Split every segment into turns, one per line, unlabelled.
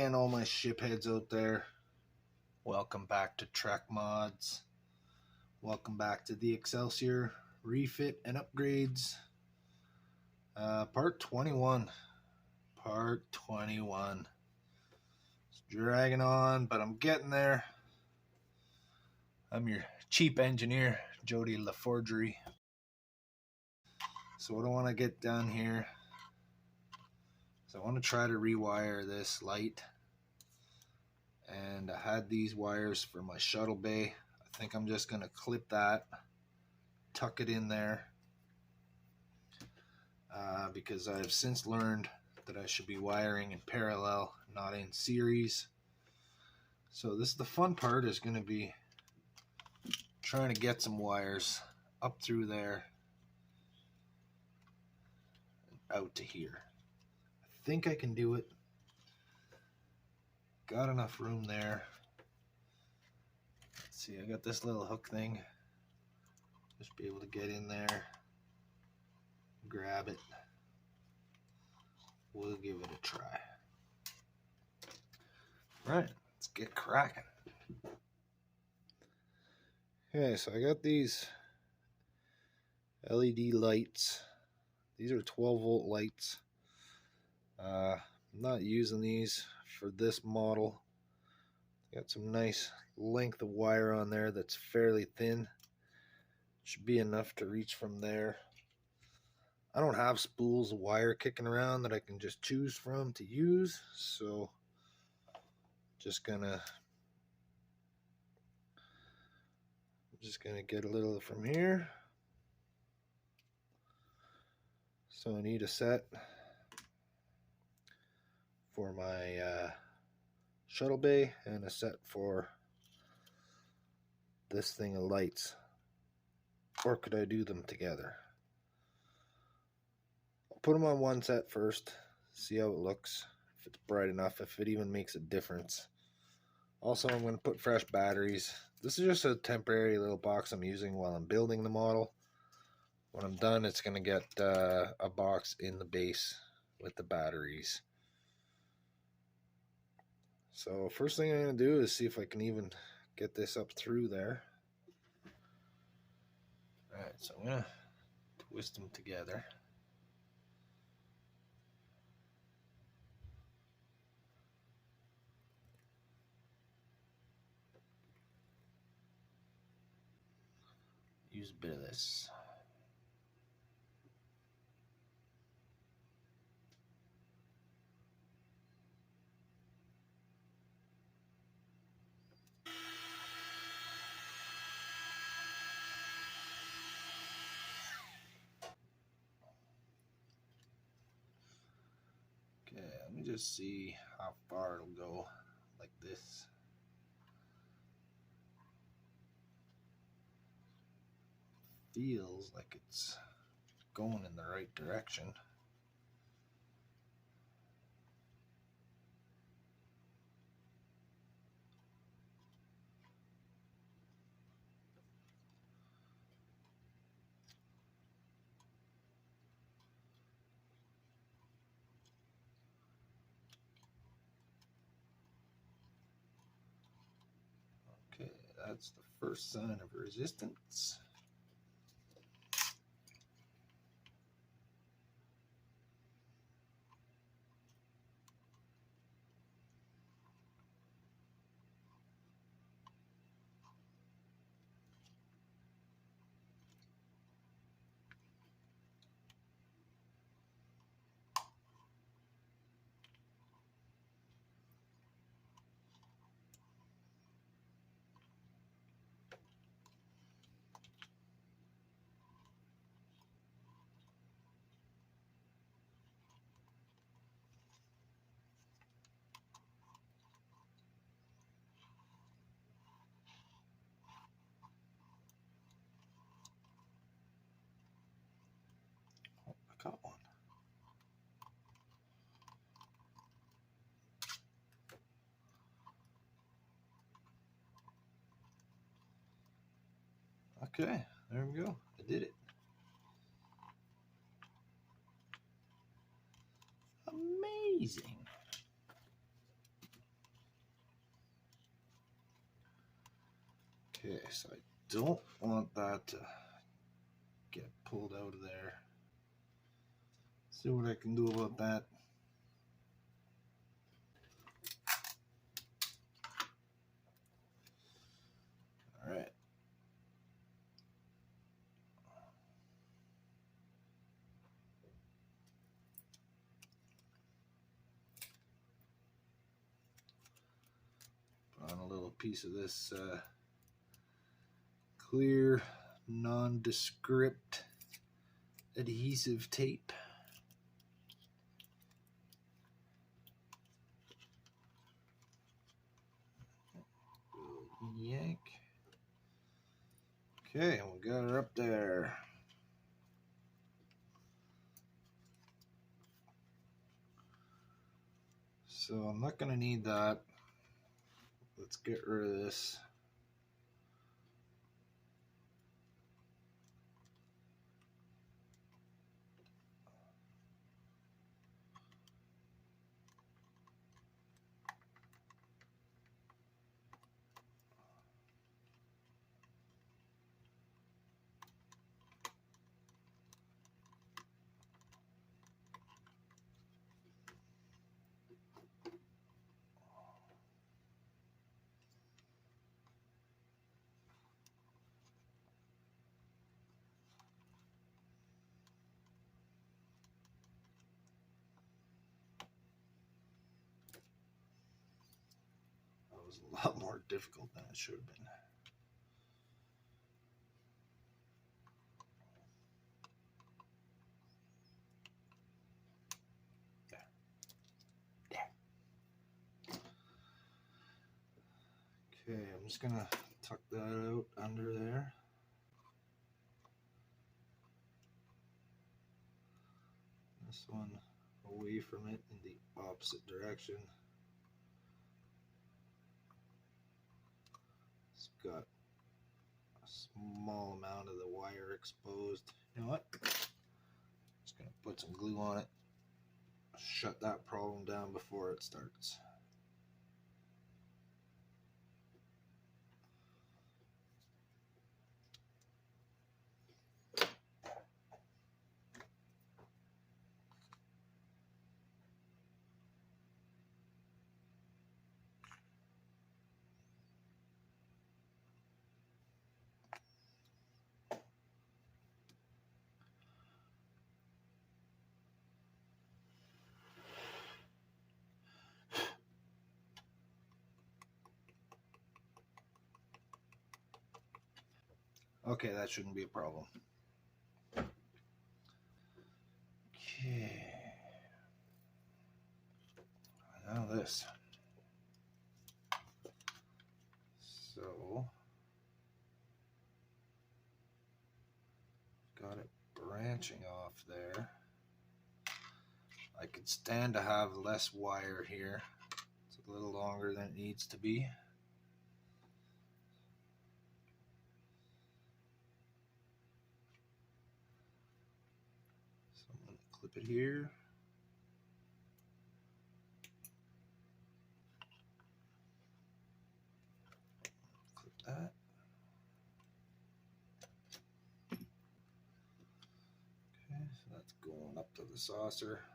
again, all my shipheads out there. Welcome back to Trek Mods. Welcome back to the Excelsior Refit and Upgrades. Part 21. Part 21. It's dragging on, but I'm getting there. I'm your cheap engineer, Jody LaForgery. So what I want to get done here is I want to try to rewire this light. And I had these wires for my shuttle bay. I think I'm just going to clip that, tuck it in there, because I've since learned that I should be wiring in parallel, not in series. So this is the fun part, is going to be trying to get some wires up through there and out to here. I think I can do it. Got enough room there. Let's see, I got this little hook thing. Just be able to get in there, grab it. We'll give it a try. Right, let's get cracking. Okay, so I got these LED lights. These are 12-volt lights. I'm not using these for this model. Got some nice length of wire on there that's fairly thin. Should be enough to reach from there. I don't have spools of wire kicking around that I can just choose from to use, so just gonna get a little from here. So I need a set for my shuttle bay and a set for this thing of lights. Or could I do them together? I'll put them on one set first, see how it looks, if it's bright enough, if it even makes a difference. Also, I'm going to put fresh batteries. This is just a temporary little box I'm using while I'm building the model. When I'm done, it's going to get a box in the base with the batteries. So first thing I'm going to do is see if I can even get this up through there. Alright, so I'm going to twist them together. Use a bit of this. Okay, let me just see how far it'll go like this. Feels like it's going in the right direction. Okay, that's the first sign of resistance. Oh, I got one. Okay, there we go. I did it. Amazing. Okay, so I don't want that to get pulled out of there. See what I can do about that. All right. Put on a little piece of this clear, nondescript adhesive tape. Yank. Okay, we got her up there. So I'm not going to need that. Let's get rid of this. That was a lot more difficult than it should have been. Okay, I'm just gonna tuck that out under there. This one away from it in the opposite direction. It's got a small amount of the wire exposed. You know what? Just gonna put some glue on it. Shut that problem down before it starts. Okay, that shouldn't be a problem. Okay. Now this. So, got it branching off there. I could stand to have less wire here. It's a little longer than it needs to be. So I'm going to clip it here. Clip that. Okay, so that's going up to the saucer.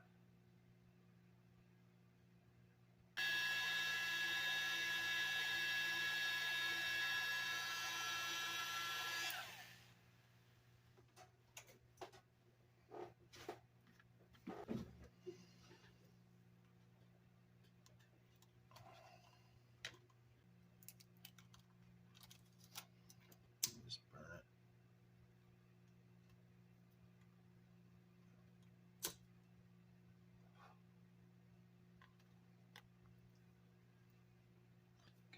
Just burn it.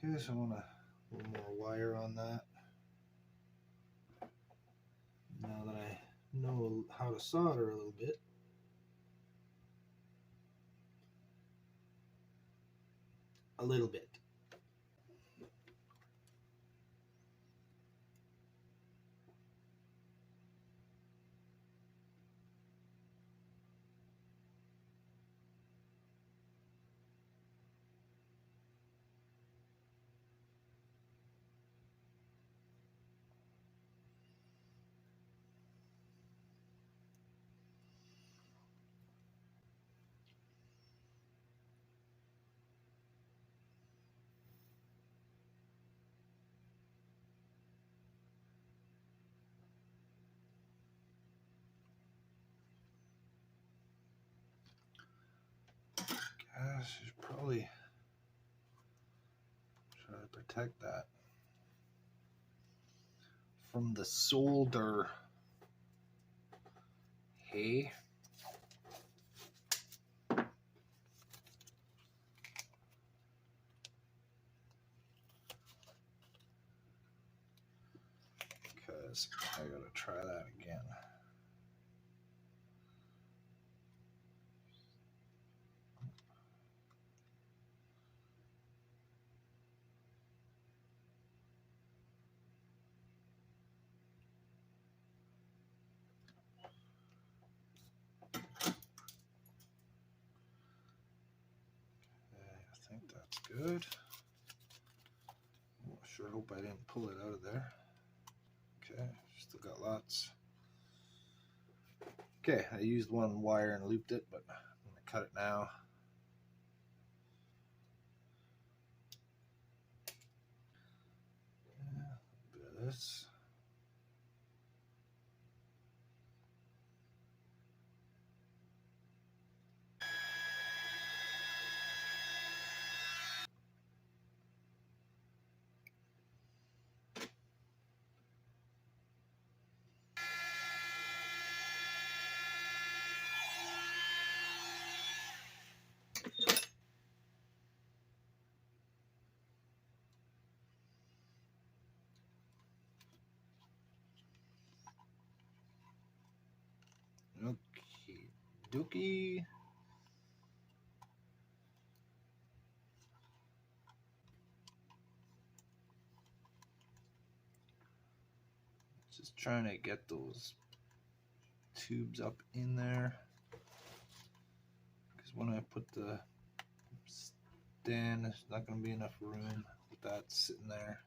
Okay, so I want a little more wire on that. Now that I know how to solder a little bit. A little bit. probably try to protect that from the solder. Hey. Because I gotta try that again. I think that's good. I sure hope I didn't pull it out of there. Okay, still got lots. Okay, I used one wire and looped it, but I'm gonna cut it now. Yeah, a bit of this. Okay, dookie. Just trying to get those tubes up in there, because when I put the stand, there's not going to be enough room with that sitting there.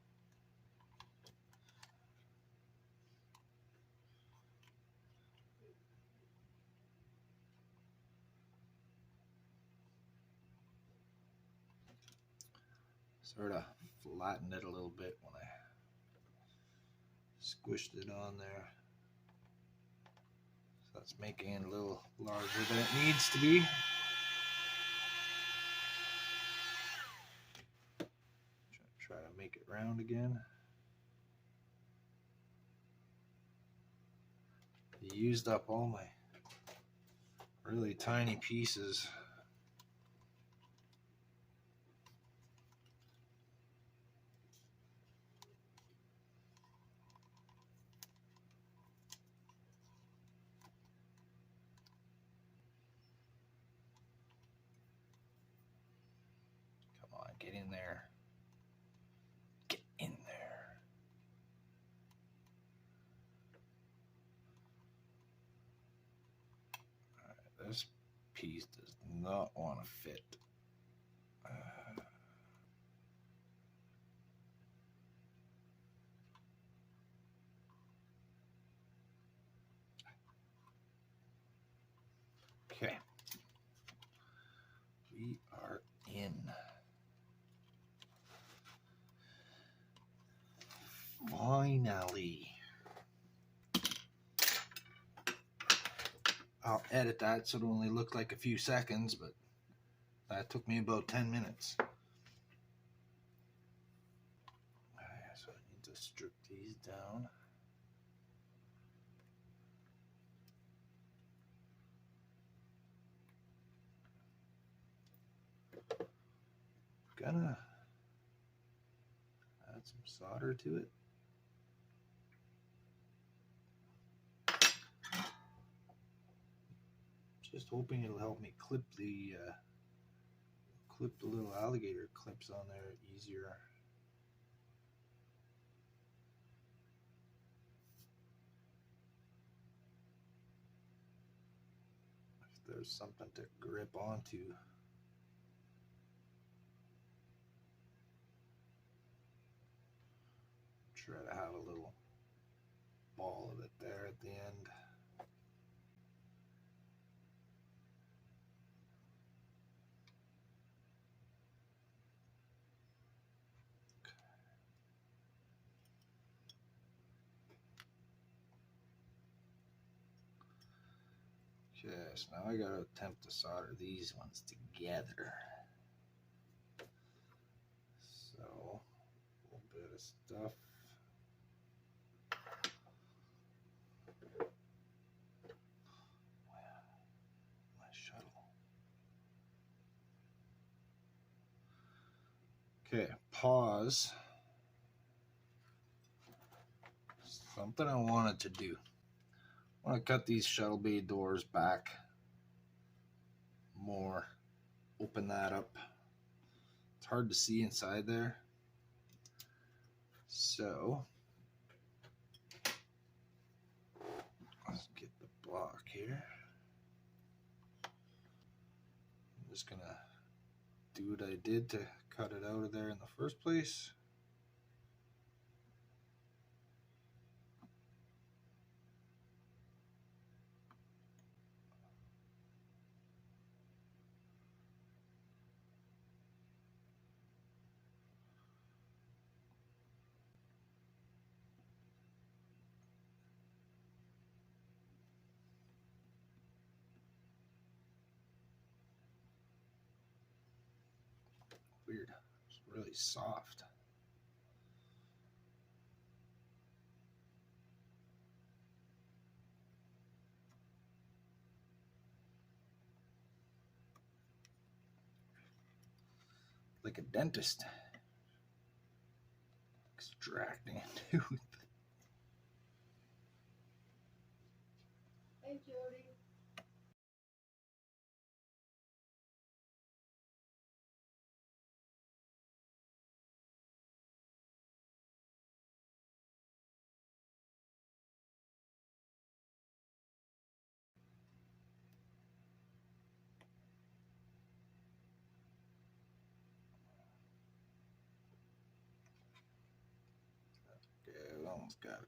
Sort of flattened it a little bit when I squished it on there. So that's making it a little larger than it needs to be. Try to make it round again. I used up all my really tiny pieces. Come on, get in there. Get in there. All right, this piece does not want to fit. Okay. We are in. Finally. I'll edit that so it only looked like a few seconds, but that took me about 10 minutes. So I need to strip these down. Gonna add some solder to it. Just hoping it'll help me clip the little alligator clips on there easier. If there's something to grip onto. Try to have a little ball of it there at the end. Okay, so now I gotta attempt to solder these ones together. bit of stuff. My shuttle. Okay, pause. Something I wanted to do. I want to cut these shuttle bay doors back more. Open that up. It's hard to see inside there. So let's get the block here. I'm just gonna do what I did to cut it out of there in the first place. Weird. It's really soft. Like a dentist extracting a tooth.
Hey, Jody.
Okay, we almost got it.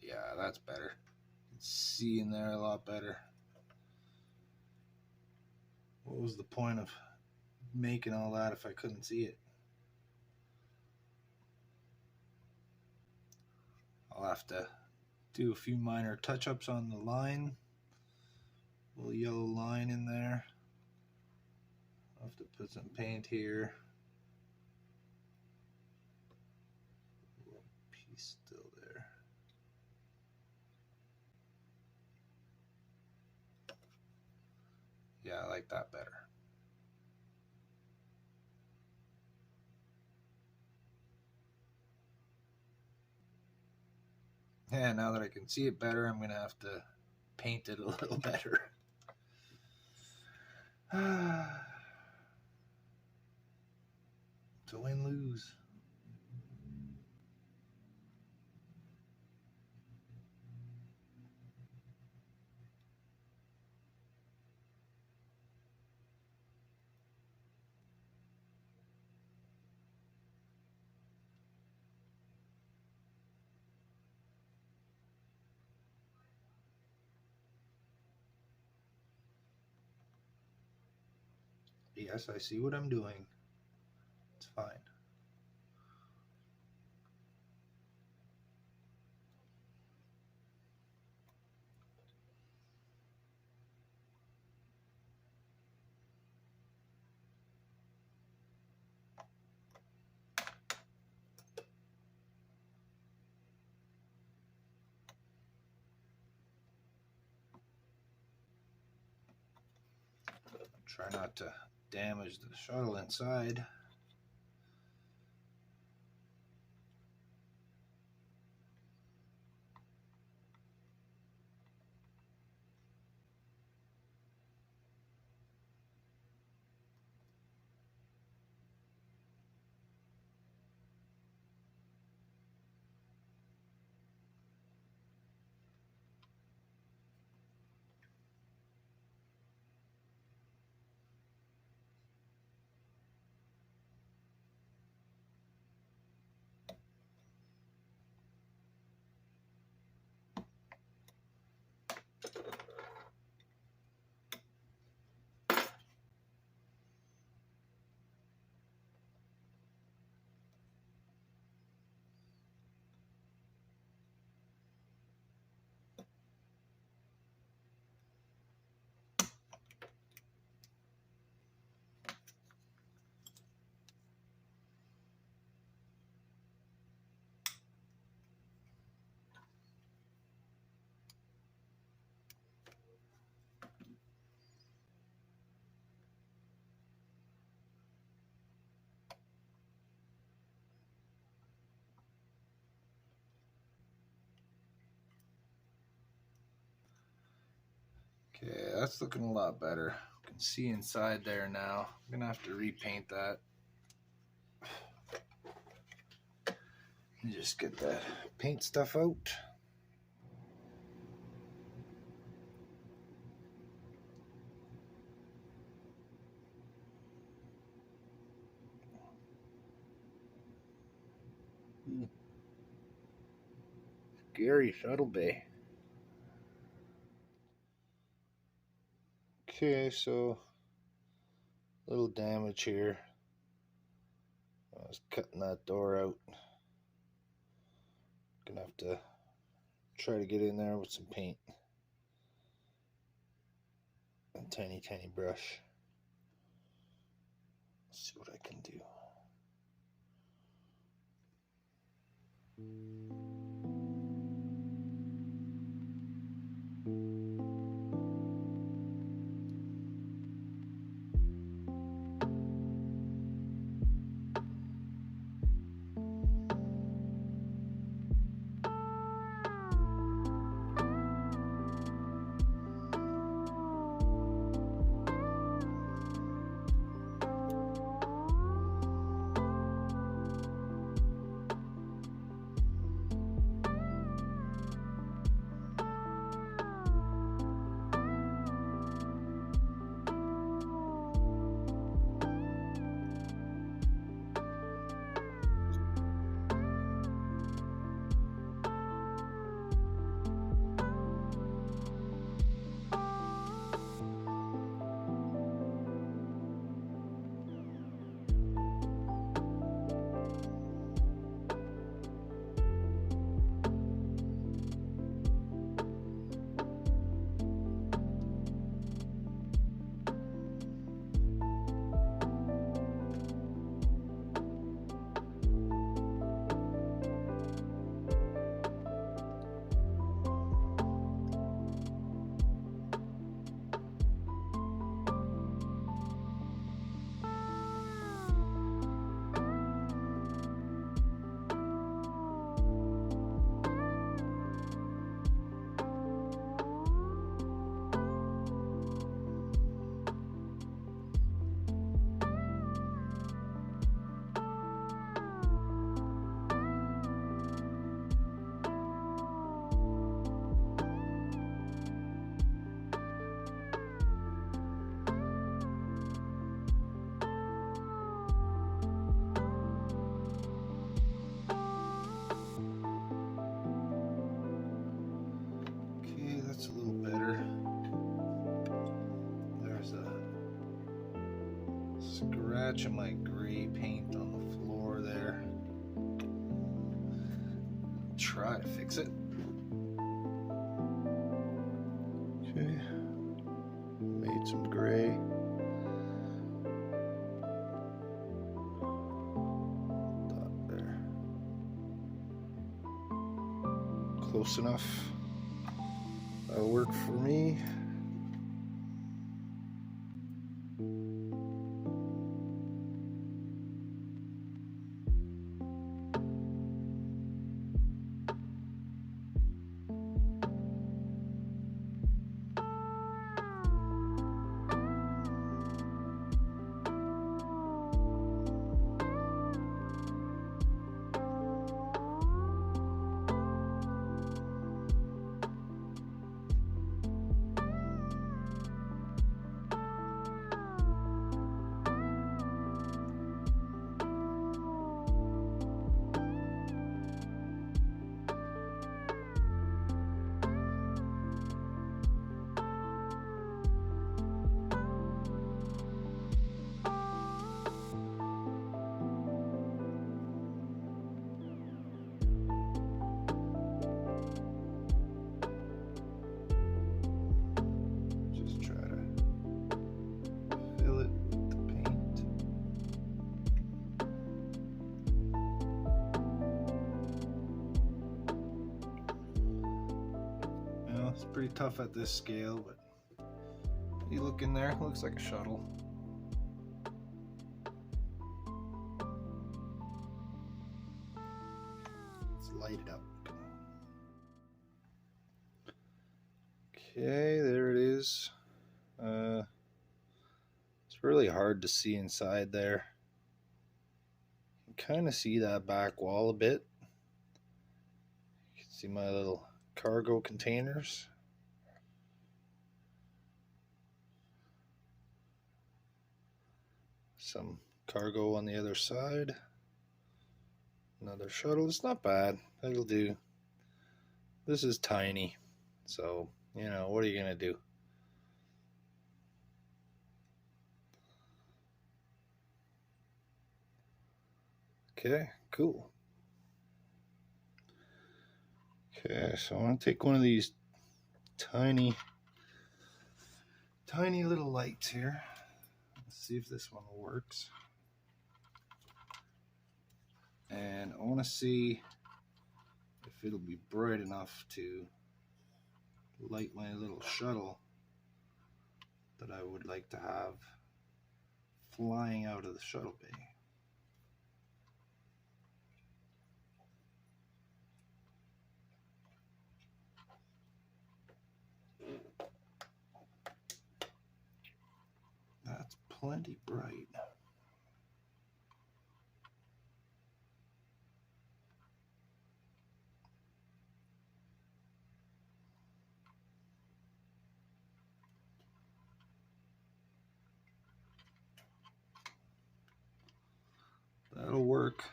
Yeah, that's better. You can see in there a lot better. What was the point of making all that if I couldn't see it? I'll have to do a few minor touch-ups on the line. A little yellow line in there. I'll have to put some paint here. A little piece still there. Yeah, I like that better. Yeah, now that I can see it better, I'm gonna have to paint it a little better. To win, lose. Yes, I see what I'm doing. It's fine. Try not to damage the shuttle inside. Okay, that's looking a lot better. You can see inside there now. I'm gonna have to repaint that. Just get the paint stuff out. Scary shuttle bay. Okay, so a little damage here. I was cutting that door out. Gonna have to try to get in there with some paint. A tiny brush. Let's see what I can do. That's a little better. There's a scratch of my gray paint on the floor there. Try to fix it. Okay, made some gray. Dot there. Close enough. That'll work for me. It's pretty tough at this scale, but you look in there, it looks like a shuttle. Let's light it up. Okay, there it is. It's really hard to see inside there. You can kind of see that back wall a bit. You can see my little cargo containers. Some cargo on the other side. Another shuttle. It's not bad. It'll do. This is tiny. So, you know, what are you going to do? Okay, cool. Okay, so I'm going to take one of these tiny little lights here. Let's see if this one works. And I want to see if it'll be bright enough to light my little shuttle that I would like to have flying out of the shuttle bay. That's plenty bright. That'll work.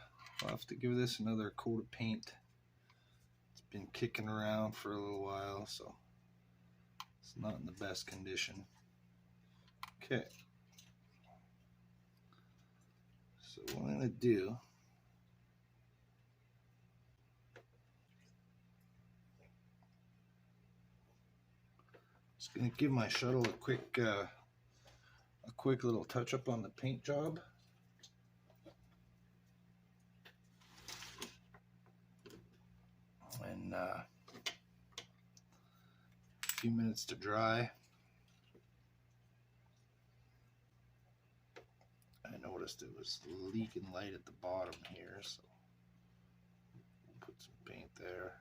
I'll have to give this another coat of paint. It's been kicking around for a little while, so it's not in the best condition. Okay. So what I'm going to do, just going to give my shuttle a quick little touch up on the paint job. And a few minutes to dry. I noticed it was leaking light at the bottom here, so we'll put some paint there.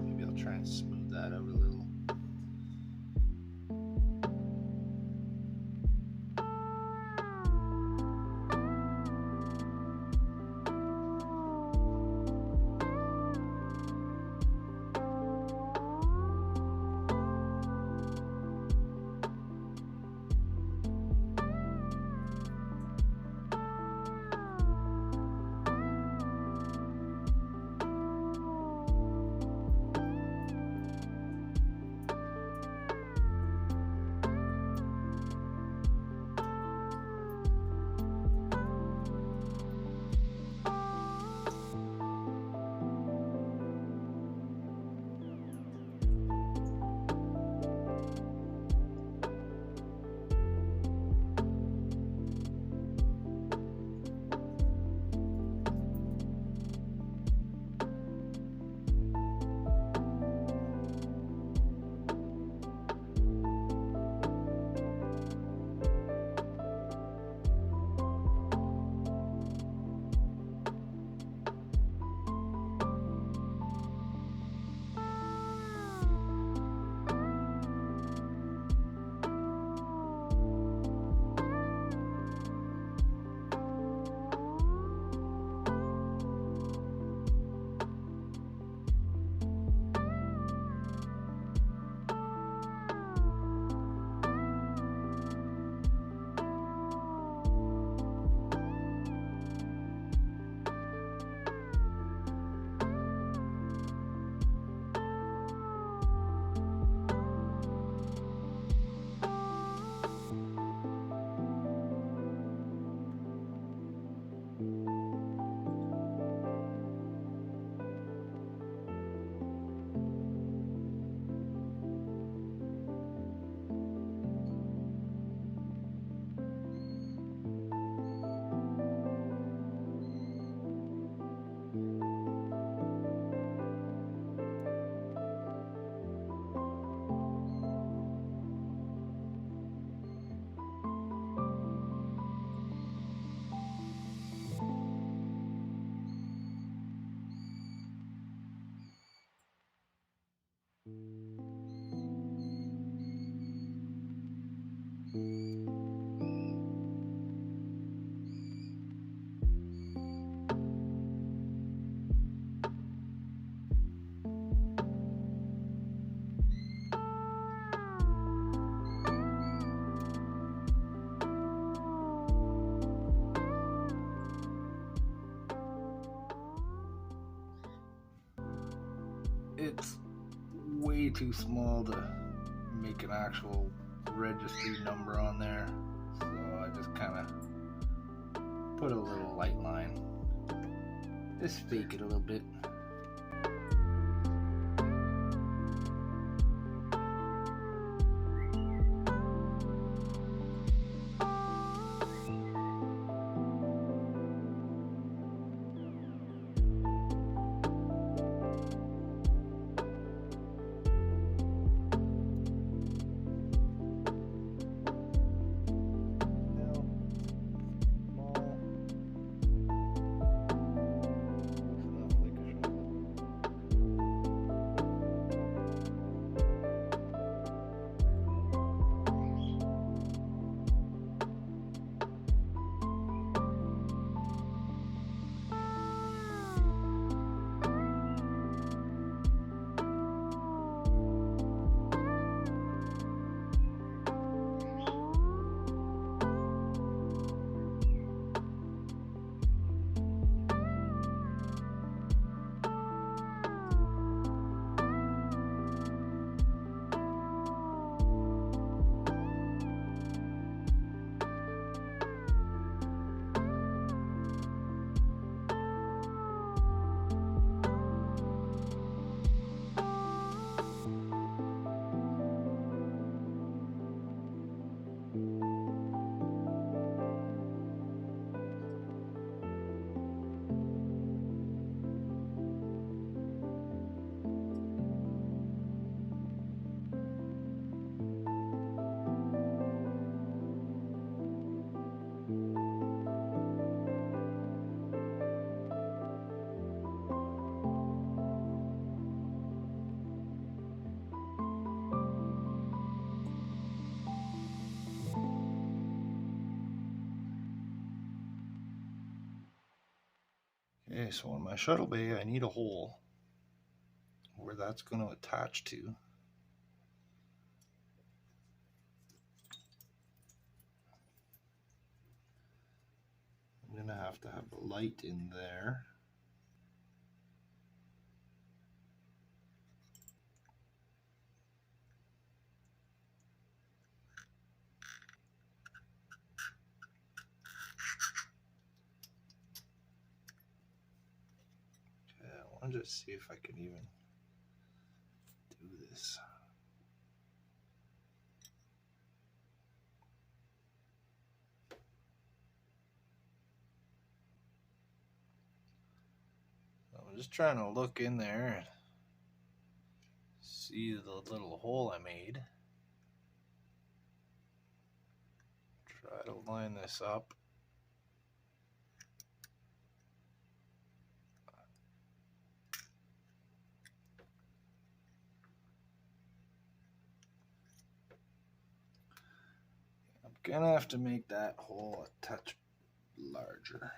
Maybe I'll try and smooth that out a little. way too small to make an actual registry number on there, so I just kind of put a little light line, just fake it a little bit. Okay, so on my shuttle bay, I need a hole where that's going to attach to. I'm going to have the light in there. Okay, I want to just see if I can even do this. I'm just trying to look in there and see the little hole I made. Try to line this up. I'm gonna have to make that hole a touch larger.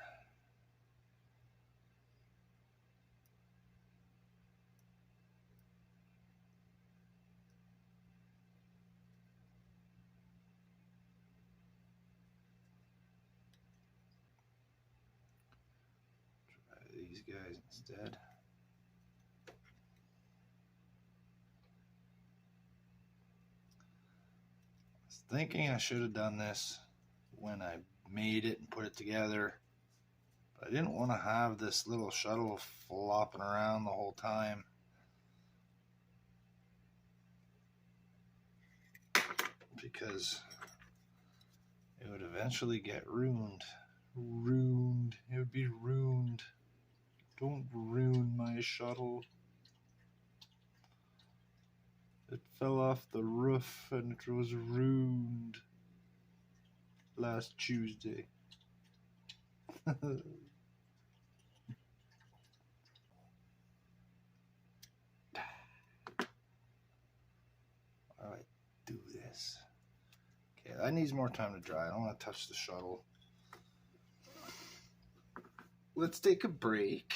These guys instead. I was thinking I should have done this when I made it and put it together, but I didn't want to have this little shuttle flopping around the whole time, because it would eventually get ruined. It would be ruined. Don't ruin my shuttle. It fell off the roof and it was ruined last Tuesday. How do I do this? Okay, that needs more time to dry. I don't want to touch the shuttle. Let's take a break.